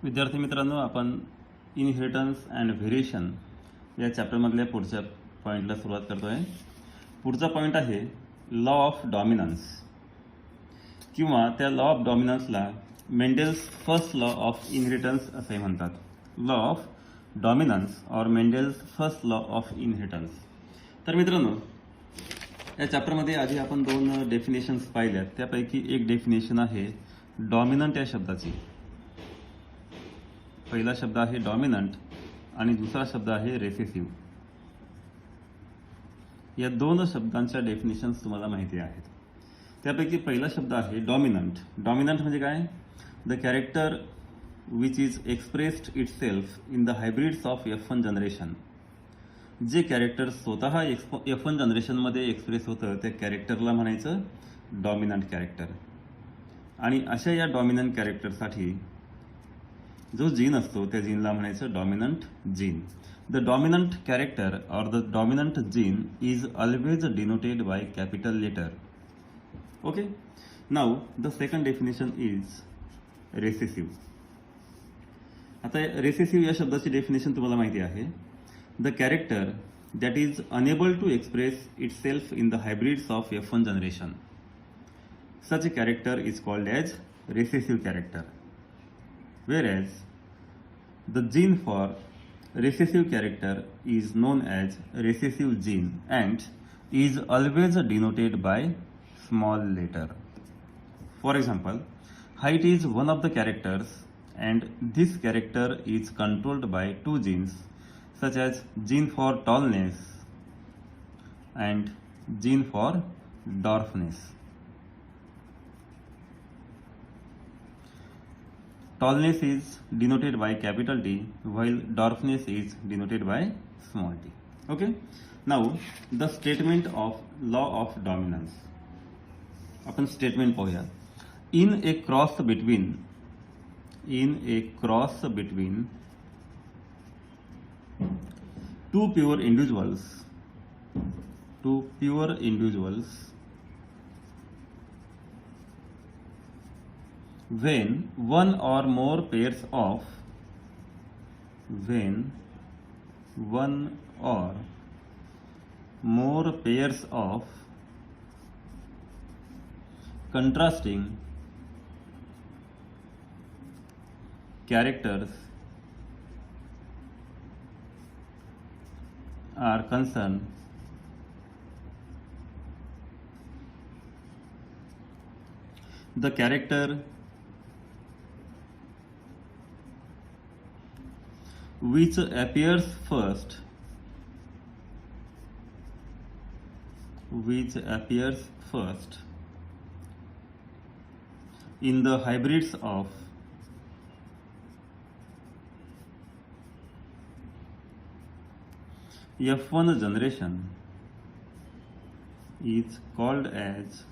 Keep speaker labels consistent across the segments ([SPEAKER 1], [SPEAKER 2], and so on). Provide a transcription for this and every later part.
[SPEAKER 1] विद्यार्थी मित्रांनो, आपण इनहेरिटन्स अँड व्हेरिएशन या चॅप्टरमधल्या पुढच्या पॉईंटला सुरुवात करतो आहे. पुढचा पॉईंट आहे लॉ ऑफ डॉमिनन्स, किंवा त्या लॉ ऑफ डॉमिनन्सला Mendel's first law of inheritance असे म्हणतात. लॉ ऑफ डॉमिनन्स और Mendel's first law of inheritance. तर मित्रांनो, या चॅप्टरमध्ये आधी आपण दोन डेफिनेशन्स पाहिल्यात. त्यापैकी एक डेफिनेशन आहे डॉमिनंट या शब्दाची. पहिला शब्द आहे डॉमिनंट आणि दुसरा शब्द आहे रेसेसिव्ह. या दोन शब्दांच्या डेफिनेशन्स तुम्हाला माहिती आहेत. त्यापैकी पहिला शब्द आहे डॉमिनंट. डॉमिनंट म्हणजे काय? The character which is expressed itself in the hybrids of F1 generation. जे कॅरेक्टर स्वतः F1 जनरेशनमध्ये एक्सप्रेस होतं त्या कॅरेक्टरला म्हणायचं डॉमिनंट कॅरेक्टर. आणि अशा या डॉमिनंट कॅरेक्टरसाठी जो जीन असतो त्या जीनला म्हणायचं dominant gene. The dominant character और the dominant gene is always denoted by capital letter. Okay. Now the second definition is recessive. आता रेसेसिव्ह या शब्दाची डेफिनेशन तुम्हाला माहिती आहे. The character that is unable to express itself in the hybrids of F1 generation. Such a character is called as recessive character. Whereas the gene for recessive character is known as recessive gene and is always denoted by small letter. For example, height is one of the characters and this character is controlled by two genes such as gene for tallness and gene for dwarfness. Tallness is denoted by capital T while dwarfness is denoted by small t. Okay. Now the statement of law of dominance. आपण statement पाहूया. In a cross between two pure individuals when one or more pairs of contrasting characters are concerned, the character which appears first in the hybrids of F1 generation is called as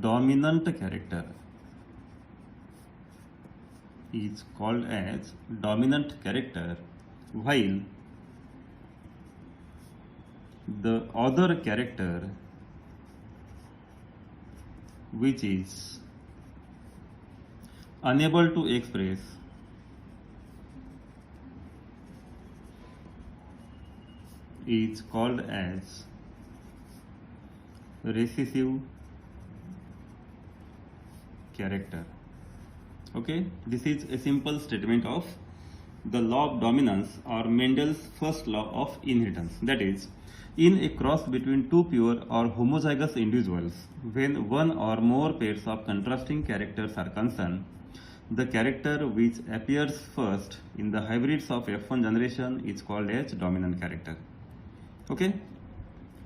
[SPEAKER 1] dominant character. While the other character which is unable to express is called as recessive character. Okay, this is a simple statement of the law of dominance or Mendel's first law of inheritance. That is, in a cross between two pure or homozygous individuals, when one or more pairs of contrasting characters are concerned, the character which appears first in the hybrids of F1 generation is called as dominant character. Okay,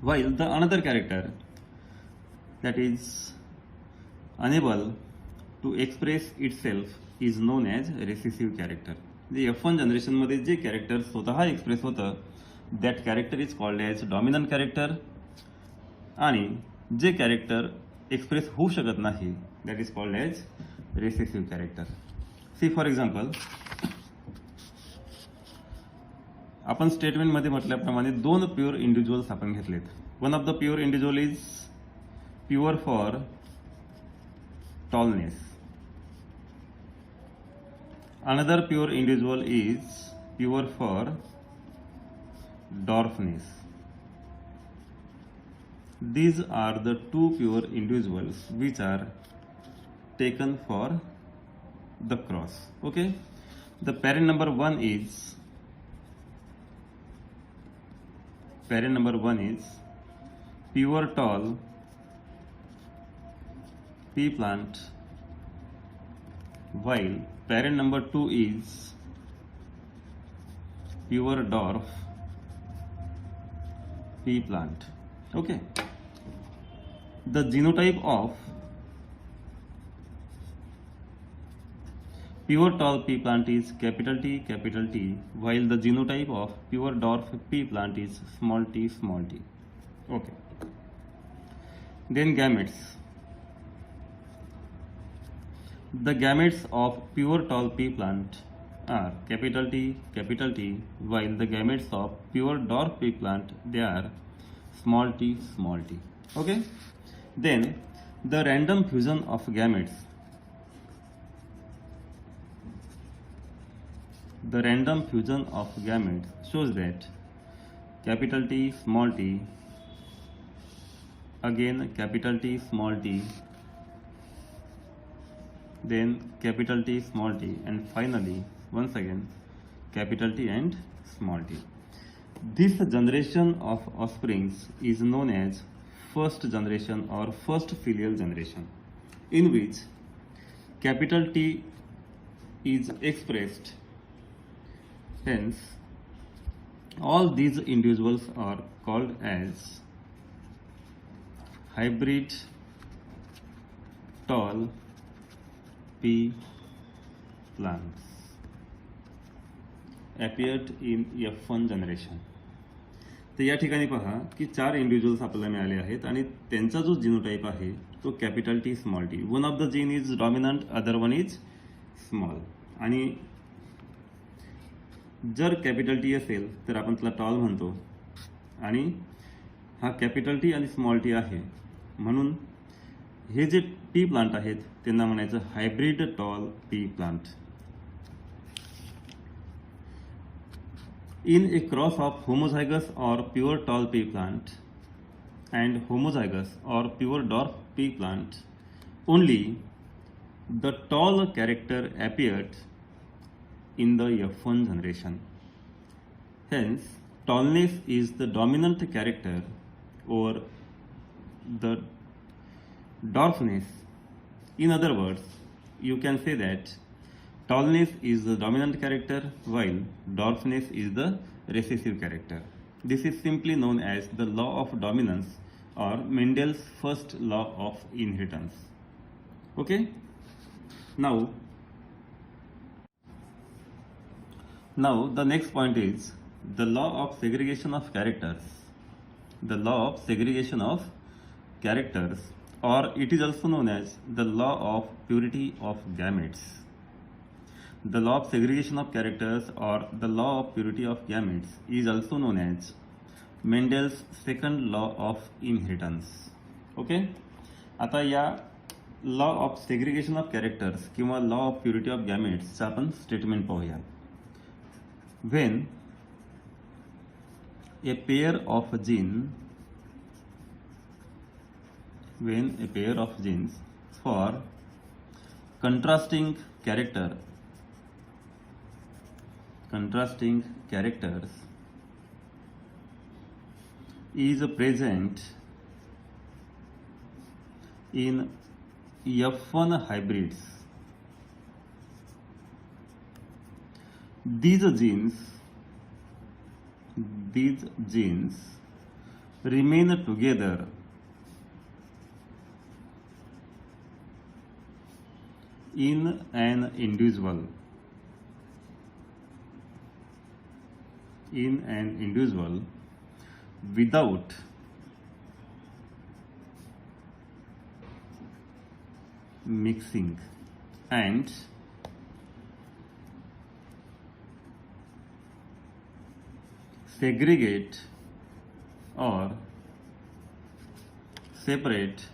[SPEAKER 1] while the another character that is unable to express itself is known as recessive character. जे F1 generation मध्ये जे character स्वतः express होतं that character is called as dominant character. आणि जे character express होऊ शकत नाही that is called as recessive character. See for example, आपण स्टेटमेंटमध्ये म्हटल्याप्रमाणे दोन प्युअर इंडिव्हिज्युअल्स आपण घेतलेत. One of the pure individual is pure for tallness Another pure individual is pure for dwarfness. These are the two pure individuals which are taken for the cross. Okay, the parent number one is pure tall pea plant, while parent number 2 is pure dwarf pea plant. Okay, the genotype of pure tall pea plant is capital T, while the genotype of pure dwarf pea plant is small t. Okay, then gametes. The gametes of pure tall pea plant are capital T, while the gametes of pure dwarf pea plant, they are small t. Okay, then the random fusion of gametes. The random fusion of gametes shows that capital T, small t, again capital T, small t, then capital T, small t, and finally once again capital T and small t. This generation of offsprings is known as first generation or first filial generation, in which capital T is expressed. Hence, all these individuals are called as hybrid tall pea plants appeared in F1 generation. तर या ठिकाणी पहा की 4 individuals आपल्याला मिळाले आहेत आणि त्यांचा जो जिनोटाइप आहे तो capital T, small T. One of the gene is dominant, other one is small. आणि जर कॅपिटल टी असेल तर आपण त्याला टॉल म्हणतो आणि हा कॅपिटल टी आणि स्मॉल टी आहे, म्हणून हे जे पी प्लांट आहेत त्यांना म्हणायचं hybrid toll pea plant. In a cross of homozygous or pure tall pea plant and homozygous or pure dwarf pea plant, only the tall character appeared in the F1 generation. Hence, tallness is the dominant character over the dwarfness. In other words, you can say that tallness is the dominant character while dwarfness is the recessive character. This is simply known as the law of dominance or Mendel's first law of inheritance. Okay? Now the next point is the law of segregation of characters. The law of segregation of characters, or it is also known as the law of purity of gametes. The law of segregation of characters or the law of purity of gametes is also known as Mendel's second law of inheritance. Okay? आता या law of segregation of characters किंवा law of purity of gametes चा आपण statement पाहूया. When a pair of genes for contrasting characters is present in F1 hybrids, these genes remain together in an individual without mixing and segregate or separate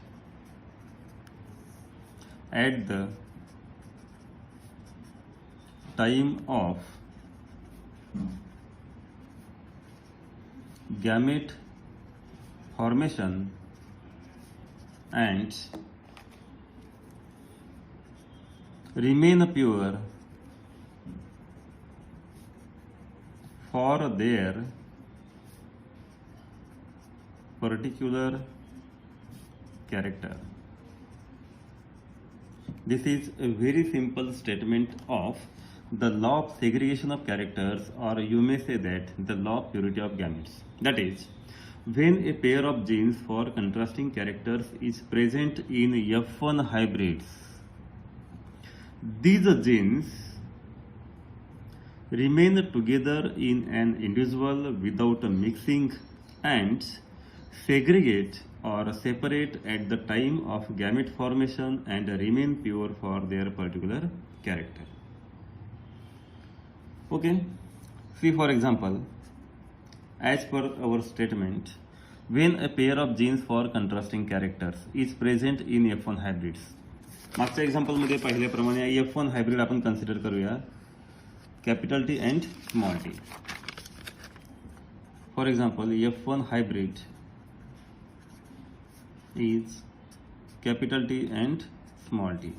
[SPEAKER 1] at the time of gamete formation and remain pure for their particular character. This is a very simple statement of the law of segregation of characters, or you may say that the law of purity of gametes. That is, when a pair of genes for contrasting characters is present in F1 hybrids, these genes remain together in an individual without mixing and segregate or separate at the time of gamete formation and remain pure for their particular character. Okay, see for example, as per our statement, when a pair of genes for contrasting characters is present in F1 hybrids. मागच्या एक्झाम्पलमध्ये पाहिल्याप्रमाणे F1 hybrid आपण consider करूया capital T and small T. For example F1 hybrid is capital T and small t,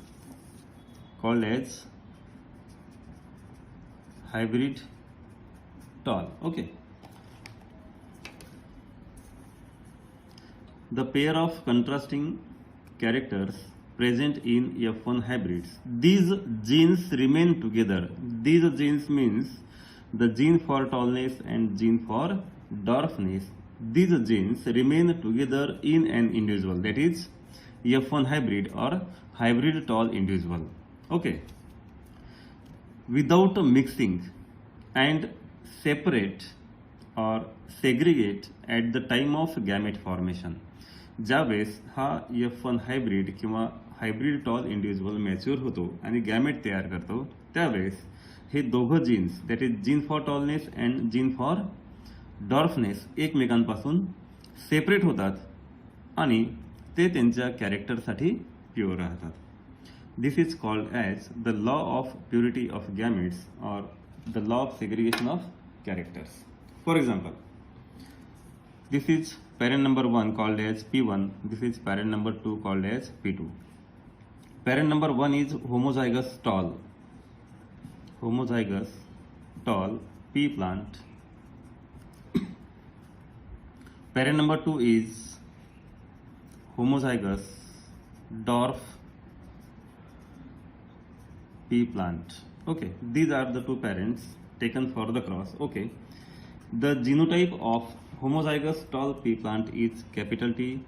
[SPEAKER 1] called as hybrid tall. Okay, the pair of contrasting characters present in F1 hybrids, these genes remain together. These genes means the gene for tallness and gene for dwarfness. These genes remain together in an individual, that is F1 hybrid or hybrid tall individual. Okay, without mixing and separate or segregate at the time of gamete formation. ज्यावेळेस हा F1 hybrid किंवा hybrid tall individual mature होतो आणि gamete तयार करतो, त्यावेळेस हे दोघं genes, that is gene for tallness and gene for dwarfness, एकमेकांपासून सेपरेट होतात आणि ते त्यांच्या कॅरेक्टरसाठी प्युअर राहतात. This is called as the law of purity of gametes or the law of segregation of characters. For example, this is parent number 1 called as P1, this is parent number 2 called as P2. Parent number 1 is homozygous tall P plant. Parent number 2 is homozygous dwarf P plant. Okay, these are the two parents taken for the cross. Okay, the genotype of homozygous tall P plant is capital T,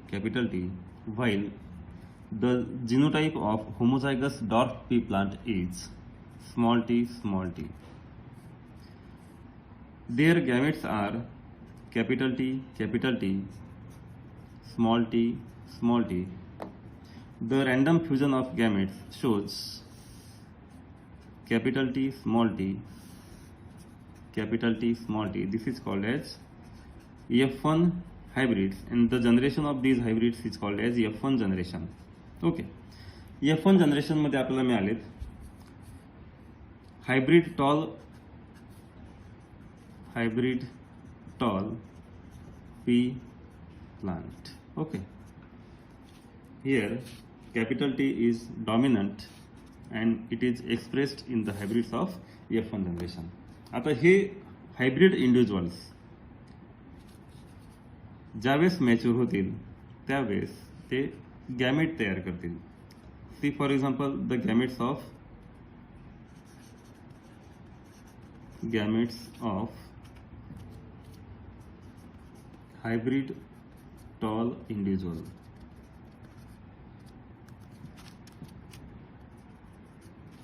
[SPEAKER 1] while the genotype of homozygous dwarf P plant is small t. Their gametes are capital T, small t. The random fusion of gametes shows capital T, small t. This is called as F1 hybrids, and the generation of these hybrids is called as F1 generation. Okay, F1 generation मध्ये आपल्याला मिळालेत hybrid tall P plant. Okay, here capital T is dominant and it is expressed in the hybrids of F1 generation. आता हे hybrid individuals ज्यावेळेस mature होतील त्यावेळेस ते gamete तयार करतील. See for example the gametes of hybrid tall individual.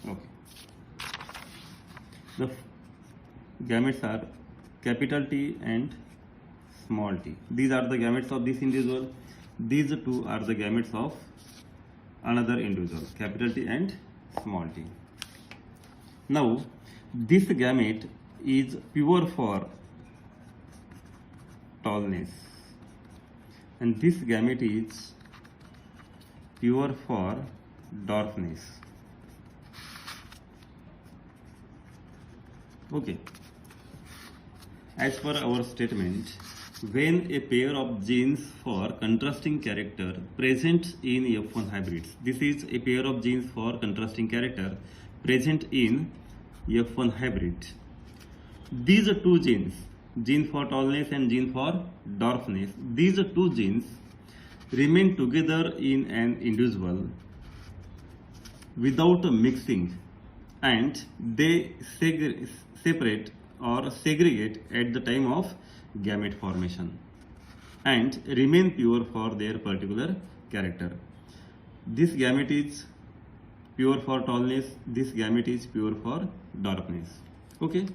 [SPEAKER 1] Okay, the gametes are capital T and small t. These are the gametes of this individual. These two are the gametes of another individual, capital T and small t. Now, this gamete is pure for tallness, and this gamete is pure for dwarfness. Okay. As per our statement, when a pair of genes for contrasting character present in F1 hybrids, this is a pair of genes for contrasting character present in F1 hybrid. These two genes, gene for tallness and gene for dwarfness, these two genes remain together in an individual without mixing, and they separate or segregate at the time of gamete formation and remain pure for their particular character. This gamete is pure for tallness, this gamete is pure for dwarfness. Okay.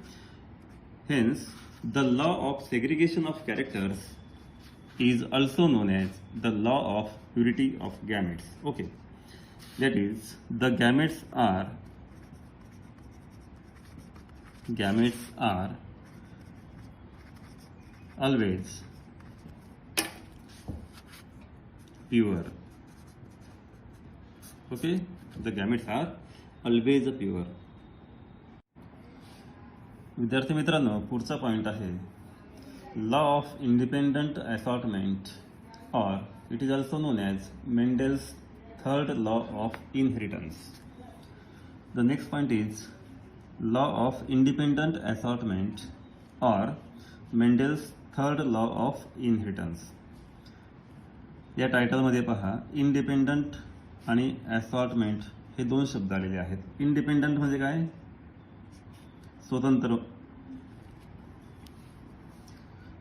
[SPEAKER 1] Hence, the law of segregation of characters is also known as the law of purity of gametes. Okay. That is, the gametes are always pure. Okay, the gametes are always pure. विद्यार्थी मित्रांनो, पुढचा point आहे law of independent assortment, और it is also known as Mendel's third law of inheritance. The next point is law of independent assortment और Mendel's third law of inheritance. या टायटलमध्ये पहा, independent आणि असॉर्टमेंट हे दोन शब्द आलेले आहेत. इंडिपेंडंट म्हणजे काय? स्वतंत्र.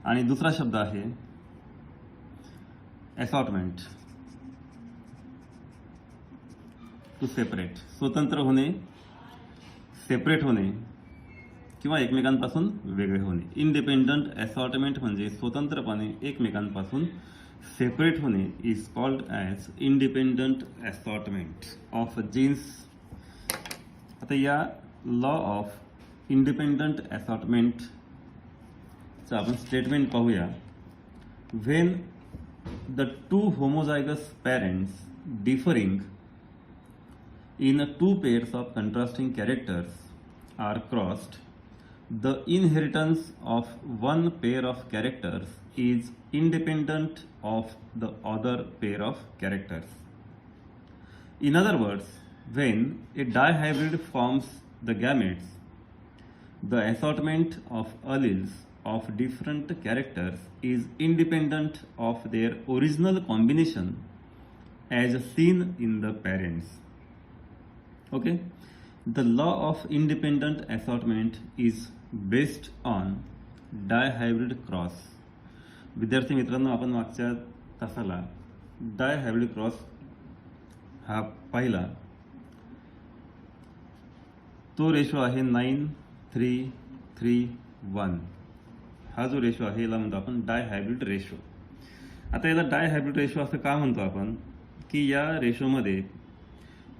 [SPEAKER 1] आणि दुसरा शब्द आहे असॉर्टमेंट, टू सेपरेट. स्वतंत्र होणे, सेपरेट होणे किंवा एकमेकांपासून वेगळे होणे. इंडिपेंडंट असॉर्टमेंट म्हणजे स्वतंत्रपणे एकमेकांपासून सेपरेट होणे is called as independent assortment of genes. आता या लॉ ऑफ इंडिपेंडंट असॉर्टमेंटचं आपण स्टेटमेंट पाहूया. When the two homozygous parents differing in two pairs of contrasting characters are crossed, the inheritance of one pair of characters is independent of the other pair of characters. In other words, when a dihybrid forms the gametes, the assortment of alleles of different characters is independent of their original combination as seen in the parents. Okay, the law of independent assortment is based on dihybrid cross. विद्यार्थी मित्रांनो, आपण मागच्या तासाला डायहायब्रिड cross हा पाहिला. तो ratio आहे 9:3:3:1. हा जो रेशो आहे याला म्हणतो आपण डायहायब्रिड रेशो. आता याला डायहायब्रिड रेशो असं का म्हणतो आपण, की या रेशोमध्ये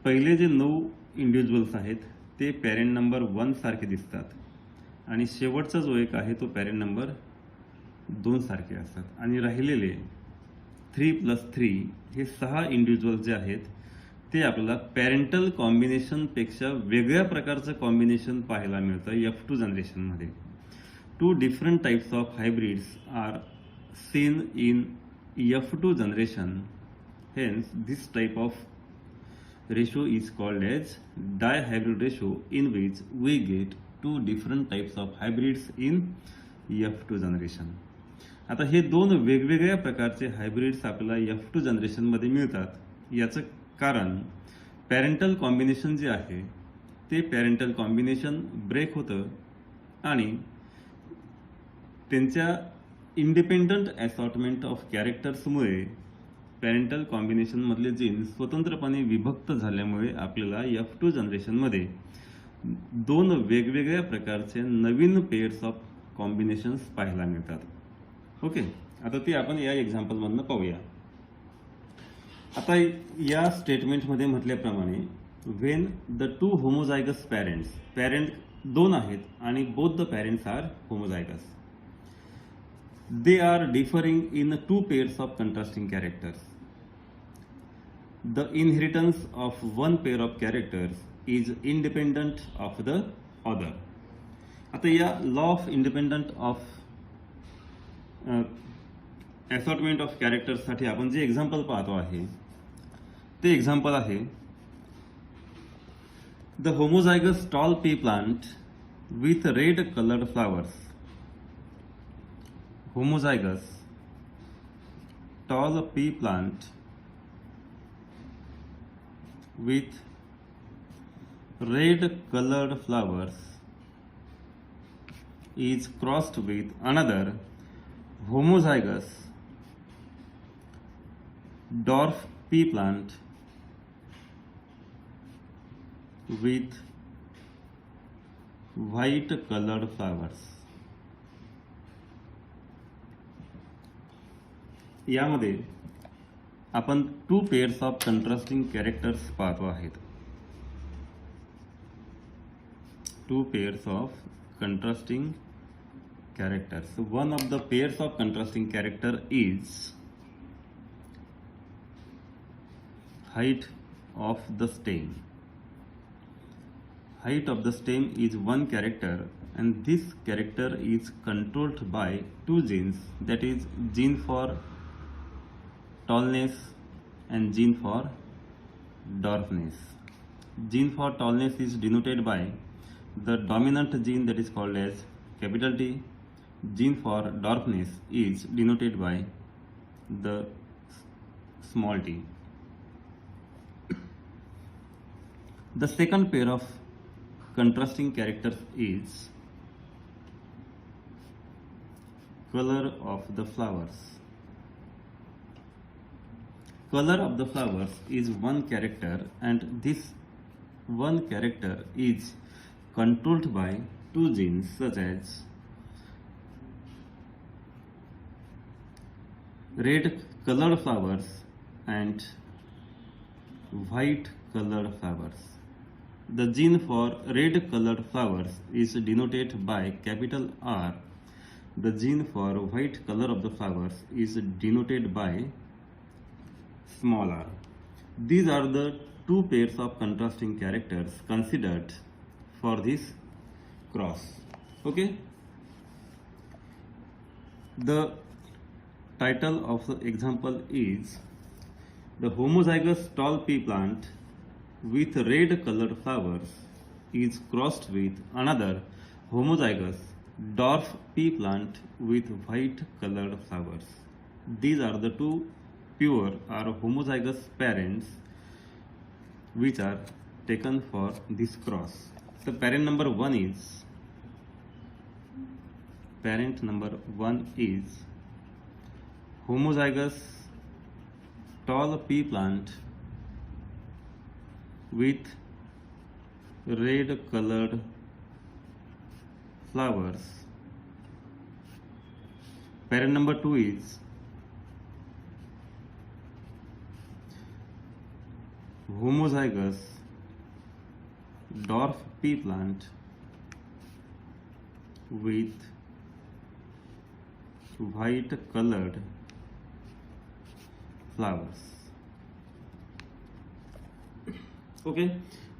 [SPEAKER 1] पहिले जे 9 इंडिव्हिज्युअल्स आहेत ते पॅरेंट नंबर 1 सारखे दिसतात, आणि शेवटचा जो एक आहे तो पॅरेंट नंबर 2 सारखे असतात, आणि राहिलेले 3+3 हे 6 इंडिव्हिज्युअल्स जे आहेत ते आपल्याला पॅरेंटल कॉम्बिनेशनपेक्षा वेगळ्या प्रकारचं कॉम्बिनेशन पाहायला मिळतं F2 जनरेशनमध्ये. 2 different types of hybrids are seen in F2 generation. Hence this type of ratio is called as dihybrid ratio, in which we get 2 different types of hybrids in F2 generation. आता हे दोन वेगवेगळ्या प्रकारचे hybrids आपल्याला F2 जनरेशनमध्ये मिळतात. याचं कारण parental combination जे आहे ते पॅरेंटल कॉम्बिनेशन ब्रेक होतं, आणि त्यांच्या इंडिपेंडंट असॉर्टमेंट ऑफ कॅरेक्टर्समुळे पॅरेंटल कॉम्बिनेशनमधले जीन्स स्वतंत्रपणे विभक्त झाल्यामुळे आपल्याला F2 जनरेशनमध्ये 2 वेगवेगळ्या प्रकारचे नवीन पेअर्स ऑफ कॉम्बिनेशन्स पाहायला मिळतात. ओके, आता ते आपण या एक्झाम्पलमधनं पाहूया. आता या स्टेटमेंटमध्ये म्हटल्याप्रमाणे when the 2 homozygous parents, parent 2 आहेत आणि both the parents are homozygous, they are differing in 2 pairs of contrasting characters. The inheritance of one pair of characters is independent of the other. आता या law of independent of assortment of कॅरेक्टर्ससाठी आपण जे example पाहतो आहे ते example आहे the homozygous tall pea plant with red coloured flowers. Homozygous tall pea plant with red colored flowers is crossed with another homozygous dwarf pea plant with white colored flowers. यामध्ये आपण to pairs of contrasting characters पाहतो आहेत. To pairs of contrasting characters. One of the pairs of contrasting character is height of the stem. Height of the stem is one character, and this character is controlled by two genes, that is gene for tallness and gene for dwarfness. Gene for tallness is denoted by the dominant gene, that is called as capital T. Gene for dwarfness is denoted by the small t. The second pair of contrasting characters is color of the flowers. Color of the flowers is one character, and this one character is controlled by two genes such as red colored flowers and white colored flowers. The gene for red colored flowers is denoted by capital R. The gene for white color of the flowers is denoted by small r. These are the two pairs of contrasting characters considered for this cross. Okay. The title of the example is the homozygous tall pea plant with red colored flowers is crossed with another homozygous dwarf pea plant with white colored flowers. These are the two pure or homozygous parents which are taken for this cross. So parent number one is homozygous tall pea plant with red colored flowers. Parent number 2 is homozygous dwarf pea plant with white colored flowers. Okay,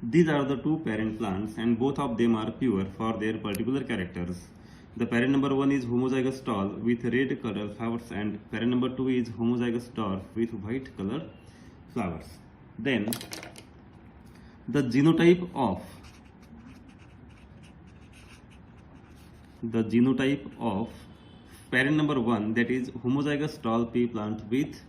[SPEAKER 1] these are the two parent plants, and both of them are pure for their particular characters. The parent number 1 is homozygous tall with red colored flowers, and parent number 2 is homozygous dwarf with white colored flowers. Then the genotype of parent number 1, that is homozygous tall pea plant with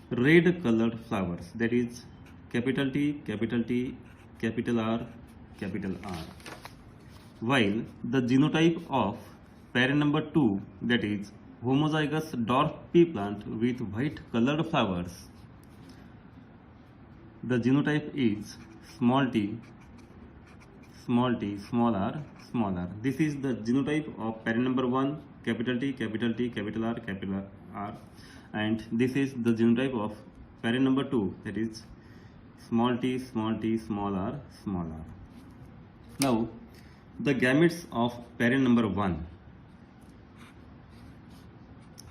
[SPEAKER 1] red colored flowers, that is capital T, capital T, capital R, capital R. While the genotype of parent number 2, that is homozygous dwarf pea plant with white colored flowers, the genotype is small t, small r, small r. This is the genotype of parent number 1, capital T, capital T, capital R, and this is the genotype of parent number 2, that is small t, small r, small r. Now, the gametes of parent number 1,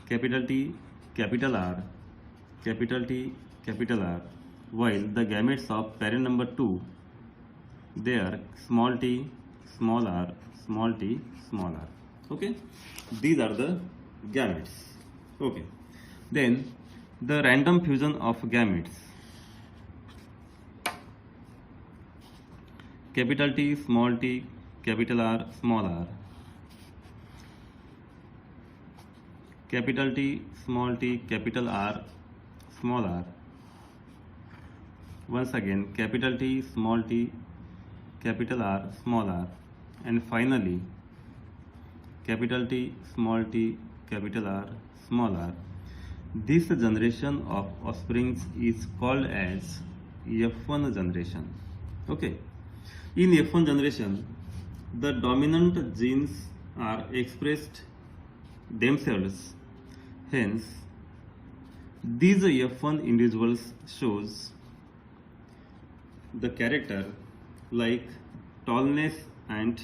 [SPEAKER 1] capital T, capital R, capital T, capital R, while the gametes of parent number 2, they are small t, small r, small t, small r. Okay, these are the gametes. Okay, then the random fusion of gametes. Capital T, small t, capital R, small r. Capital T, small t, capital R, small r. Once again, capital T, small t, capital R, small r. And finally, capital T, small t, capital R, small r. This generation of offsprings is called as F1 generation. Okay. In F1 generation, the dominant genes are expressed themselves. Hence, these F1 individuals shows the character like tallness and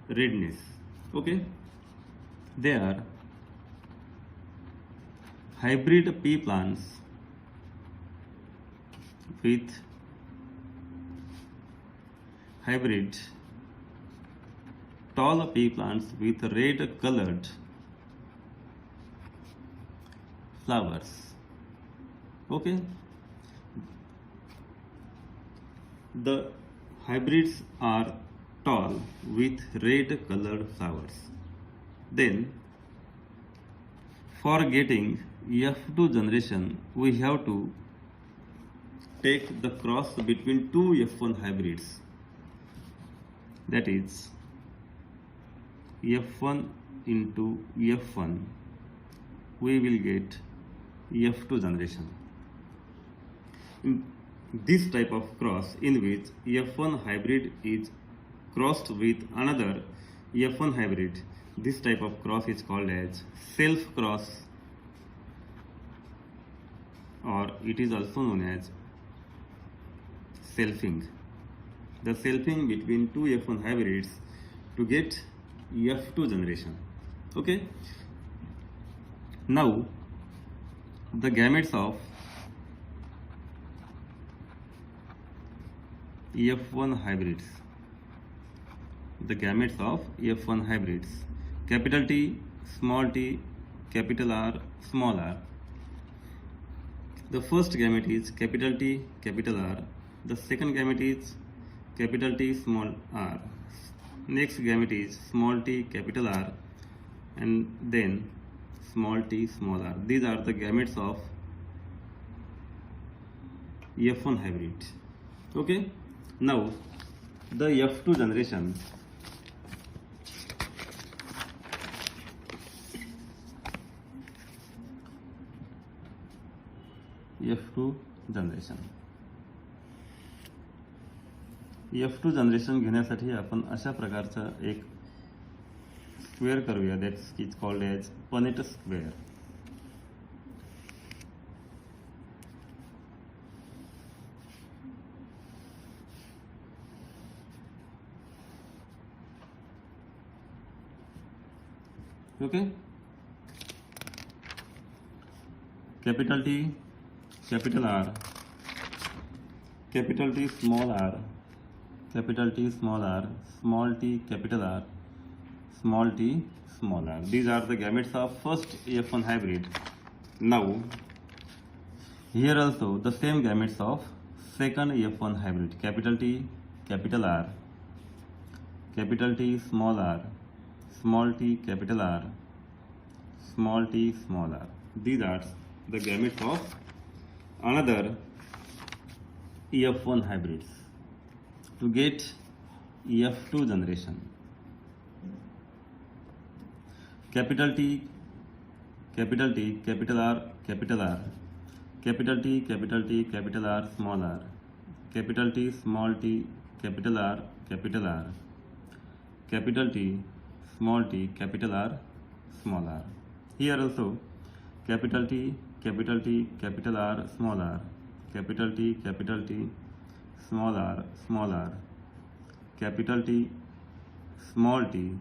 [SPEAKER 1] redness. Okay, they are hybrid pea plants with hybrid tall pea plants with red colored flowers. Okay, the hybrids are tall with red colored flowers. Then for getting F2 generation, we have to take the cross between two F1 hybrids, that is F1 into F1, we will get F2 generation. In this type of cross, in which F1 hybrid is crossed with another F1 hybrid, this type of cross is called as self cross, or it is also known as selfing. The selfing between two F1 hybrids to get F2 generation. Okay. Now the gametes of F1 hybrids. The gametes of F1 hybrids. Capital T, small t, capital R, small r. The first gamete is capital T, capital R. The second gamete is capital T, small r. Next gamete is small t, capital R, and then small t, small r. These are the gametes of F1 hybrid. Okay. Now the F2 generation. F2 generation. F2 generation घेण्यासाठी आपण अशा प्रकारचा एक square करूया, that's is called as Punnett square. Okay. Capital T, capital R, capital T, small r, capital T, small r, small t, capital R, small t, small r. These are the gametes of first F1 hybrid. Now here also the same gametes of second F1 hybrid. Capital T, capital R, capital T, small r, small t, capital R, small t, small r. These are the gametes of another F1 hybrids to get F2 generation. Capital T, capital T, capital R, capital R, capital T, capital T, capital R, small r, capital T, small t, capital R, capital R, capital T, small t, capital R, small r. Here also capital T, capital T, capital R, small r, capital T, small r, capital T, small t,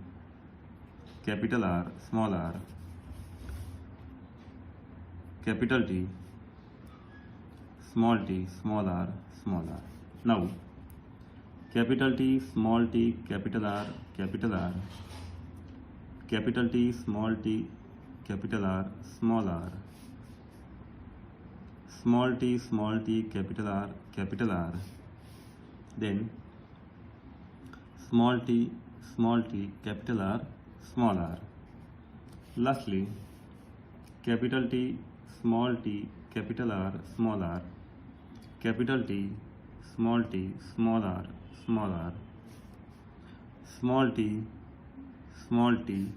[SPEAKER 1] capital R, small r, capital T, small t, small r, small r. Now capital T, small t, capital R, capital R, capital T, small t, capital R, small r, small t, capital R, capital R, then small t, capital R, small r. Lastly, capital T, capital R, small r, capital T, small r, small r, small t,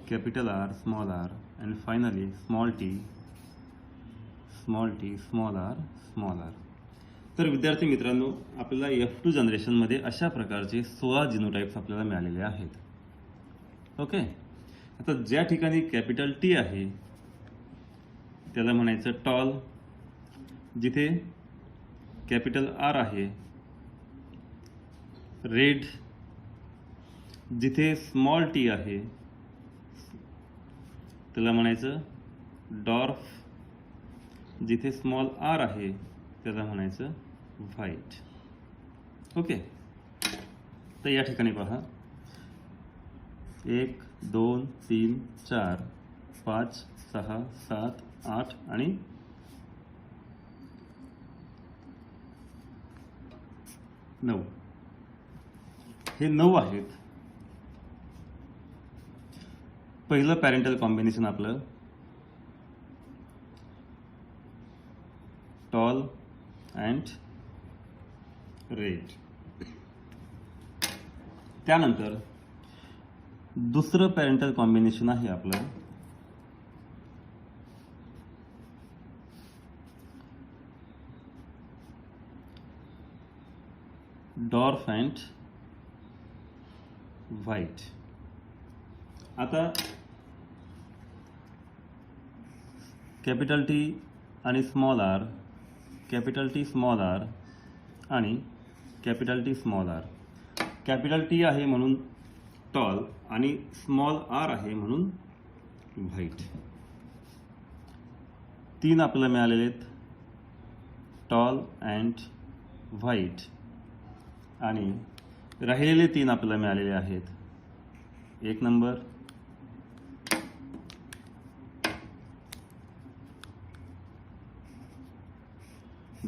[SPEAKER 1] capital R, small r, and finally small t, small r, small r. तर विद्यार्थी मित्रांनो, आपल्याला F2 जनरेशनमध्ये अशा प्रकारचे 16 जिनोटाइप्स आपल्याला मिळालेले आहेत. Okay, आता ज्या ठिकाणी कॅपिटल टी आहे त्याला म्हणायचं टॉल, जिथे कॅपिटल आर आहे रेड, जिथे स्मॉल टी आहे त्याला म्हणायचं डॉर्फ, जिथे स्मॉल आर आहे त्याला म्हणायचं व्हाईट. ओके, तर या ठिकाणी पहा 1 2 3 4 5 6 7 8 आणि 9, हे 9 आहेत. पहिलं पॅरेंटल कॉम्बिनेशन आपलं टॉल अँड रेड. त्यानंतर दुसरं पॅरेंटल कॉम्बिनेशन आहे आपलं डॉर्फ अँड व्हाईट. आता कॅपिटल टी आणि small R, capital T small R आणि capital T small R. Capital T आहे म्हणून टॉल आणि स्मॉल आर आहे म्हणून व्हाईट. 3 आपल्याला मिळालेले आहेत टॉल अँड व्हाईट, आणि राहिलेले 3 आपल्याला मिळालेले आहेत 1 नंबर,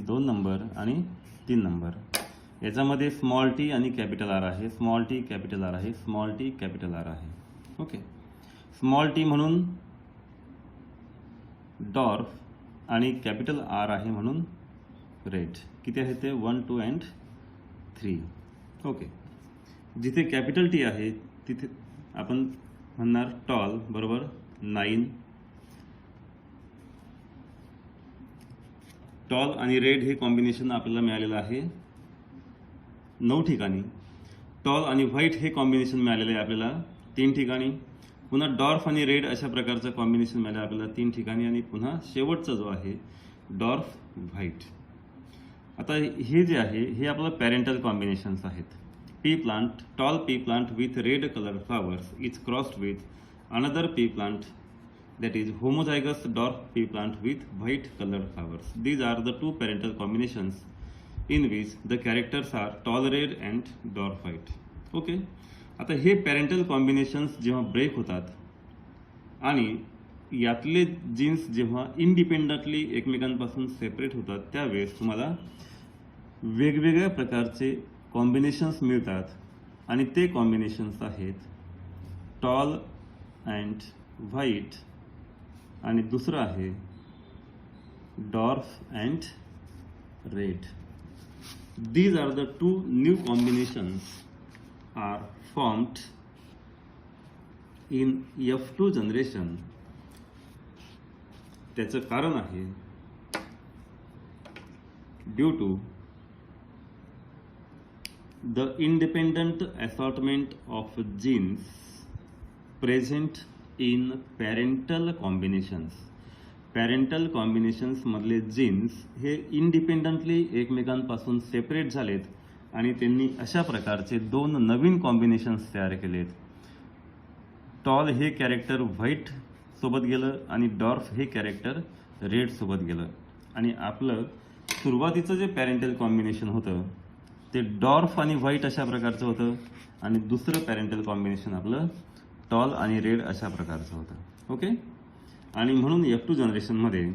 [SPEAKER 1] 2 नंबर आणि 3 नंबर. याच्यामध्ये स्मॉल टी आणि कॅपिटल आर आहे, स्मॉल टी कॅपिटल आर आहे, स्मॉल टी कॅपिटल आर आहे. ओके, स्मॉल टी म्हणून डॉर्फ आणि कॅपिटल आर आहे म्हणून रेड. किती आहे ते 1 2 अँड 3. ओके, जिथे कॅपिटल टी आहे तिथे आपण म्हणणार टॉल बरोबर 9. टॉल आणि रेड हे कॉम्बिनेशन आपल्याला मिळालेलं आहे 9 ठिकाणी. टॉल आणि व्हाईट हे कॉम्बिनेशन मिळालेलं आहे आपल्याला 3 ठिकाणी. पुन्हा डॉर्फ आणि रेड अशा प्रकारचं कॉम्बिनेशन मिळालं आपल्याला 3 ठिकाणी, आणि पुन्हा शेवटचा जो आहे डॉर्फ व्हाईट. आता हे जे आहे हे आपलं पॅरेंटल कॉम्बिनेशन्स आहेत. P plant, toll pea plant with red colour flowers is crossed with another P plant that is homozygous dwarf pea plant with white colored flowers. These are the 2 parental combinations in which the characters are tall red and dwarf white. Okay, आता हे parental combinations जेव्हा break होतात आणि यातले jeans जेव्हा independently एकमेकांपासून separate होतात त्यावेळेस तुम्हाला वेगवेगळ्या प्रकारचे कॉम्बिनेशन्स मिळतात, आणि ते कॉम्बिनेशन्स आहेत टॉल अँड व्हाईट आणि दुसरं आहे dwarf and red. These are the 2 new combinations are formed in F2 generation. त्याचं कारण आहे due to the independent assortment of genes present in parental combinations. Parental combinations मधले जीन्स हे independently एकमेकांपासून separate झालेत आणि त्यांनी अशा प्रकारचे 2 नवीन कॉम्बिनेशन्स तयार केलेत. टॉल हे कॅरेक्टर व्हाईट सोबत गेलं आणि डॉर्फ हे कॅरेक्टर रेड सोबत गेलं. आणि आपलं सुरुवातीचं जे पॅरेंटल कॉम्बिनेशन होतं ते डॉर्फ आणि व्हाईट अशा प्रकारचं होतं आणि दुसरं पॅरेंटल कॉम्बिनेशन आपलं टॉल आणि रेड अशा प्रकारचं होतं. ओके. आणि म्हणून F2 जनरेशनमध्ये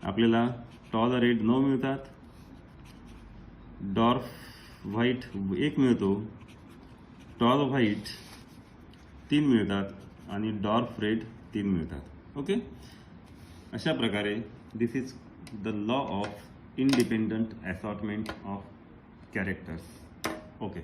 [SPEAKER 1] आपल्याला टॉल रेड 9 मिळतात, डॉर्फ व्हाईट 1 मिळतो, टॉल व्हाईट 3 मिळतात आणि डॉर्फ रेड 3 मिळतात. ओके. अशा प्रकारे this is the law of independent assortment of characters. Okay.